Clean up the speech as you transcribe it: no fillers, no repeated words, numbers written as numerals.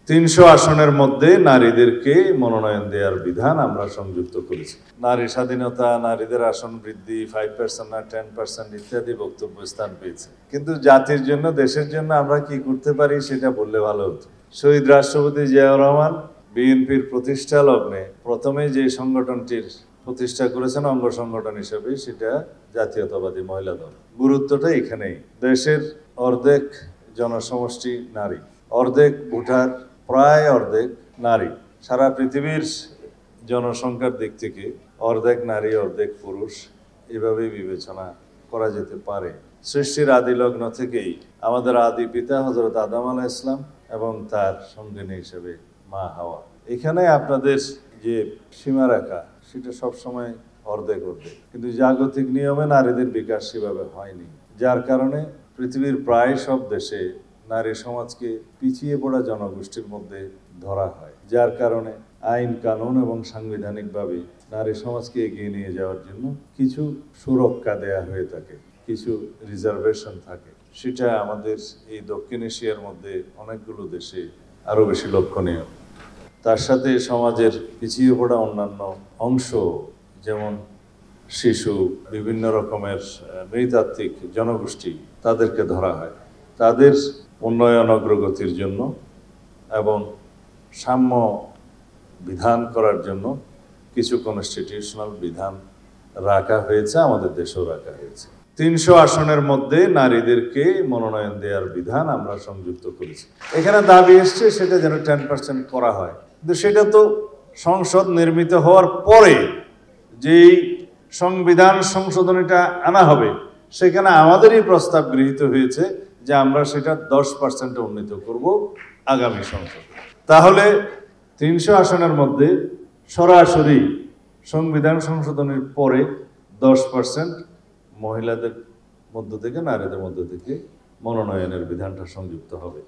300 আসনের মধ্যে নারীদেরকে মনোনয়ন দেওয়ার বিধান আমরা সংযুক্ত করেছি। নারী স্বাধীনতা, নারীদের আসন বৃদ্ধি, 5% না 10% ইত্যাদি বক্তব্য স্থান পেয়েছে। কিন্তু জাতির জন্য, দেশের জন্য আমরা কি করতে পারি সেটা বললে ভালো হতো। শহীদ রাষ্ট্রপতি জিয়াউর রহমান বিএনপির প্রতিষ্ঠা লগ্নে প্রথমে যে সংগঠনটির প্রতিষ্ঠা করেছেন অঙ্গ সংগঠন হিসেবে, সেটা জাতীয়তাবাদী মহিলা দল। গুরুত্বটা এখানেই। দেশের অর্ধেক জনসমষ্টি নারী, অর্ধেক ভোটার, প্রায় অর্ধেক নারী। সারা পৃথিবীর জনসংখ্যার দিক থেকে অর্ধেক নারী অর্ধেক পুরুষ এভাবেই বিবেচনা করা যেতে পারে। সৃষ্টির আদি লগ্ন থেকেই আমাদের আদি পিতা হযরত আদম আলাইহিস সালাম এবং তার সঙ্গিনী হিসেবে মা হাওয়া। এখানে আপনাদের যে সীমারেখা সেটা সবসময় অর্ধেক অর্ধেক, কিন্তু জাগতিক নিয়মে নারীদের বিকাশ সেভাবে হয়নি, যার কারণে পৃথিবীর প্রায় সব দেশে নারী সমাজকে পিছিয়ে পড়া জনগোষ্ঠীর মধ্যে ধরা হয়, যার কারণে আইন কানুন এবং সাংবিধানিকভাবে নারী সমাজকে এগিয়ে নিয়ে যাওয়ার জন্য কিছু সুরক্ষা দেয়া হয়ে থাকে, কিছু রিজার্ভেশন থাকে। সেটা আমাদের এই দক্ষিণ এশিয়ার মধ্যে অনেকগুলো দেশে আরও বেশি লক্ষণীয়। তার সাথে সমাজের পিছিয়ে পড়া অন্যান্য অংশ, যেমন শিশু, বিভিন্ন রকমের নৃতাত্ত্বিক জনগোষ্ঠী, তাদেরকে ধরা হয়। তাদের উন্নয়ন অগ্রগতির জন্য এবং সাম্য বিধান করার জন্য কিছু কনস্টিটিউশনাল বিধান রাখা হয়েছে, আমাদের দেশেও রাখা হয়েছে। 300 আসনের মধ্যে নারীদেরকে মনোনয়ন দেওয়ার বিধান আমরা সংযুক্ত করেছি। এখানে দাবি এসছে সেটা যেন 10% করা হয়, কিন্তু সেটা তো সংসদ নির্মিত হওয়ার পরে যেই সংবিধান সংশোধনীটা আনা হবে, সেখানে আমাদেরই প্রস্তাব গৃহীত হয়েছে যে আমরা সেটা 10% উন্নীত করব আগামী সংসদে। তাহলে 300 আসনের মধ্যে সরাসরি সংবিধান সংশোধনের পরে 10% মহিলাদের মধ্য থেকে, নারীদের মধ্য থেকে মনোনয়নের বিধানটা সংযুক্ত হবে।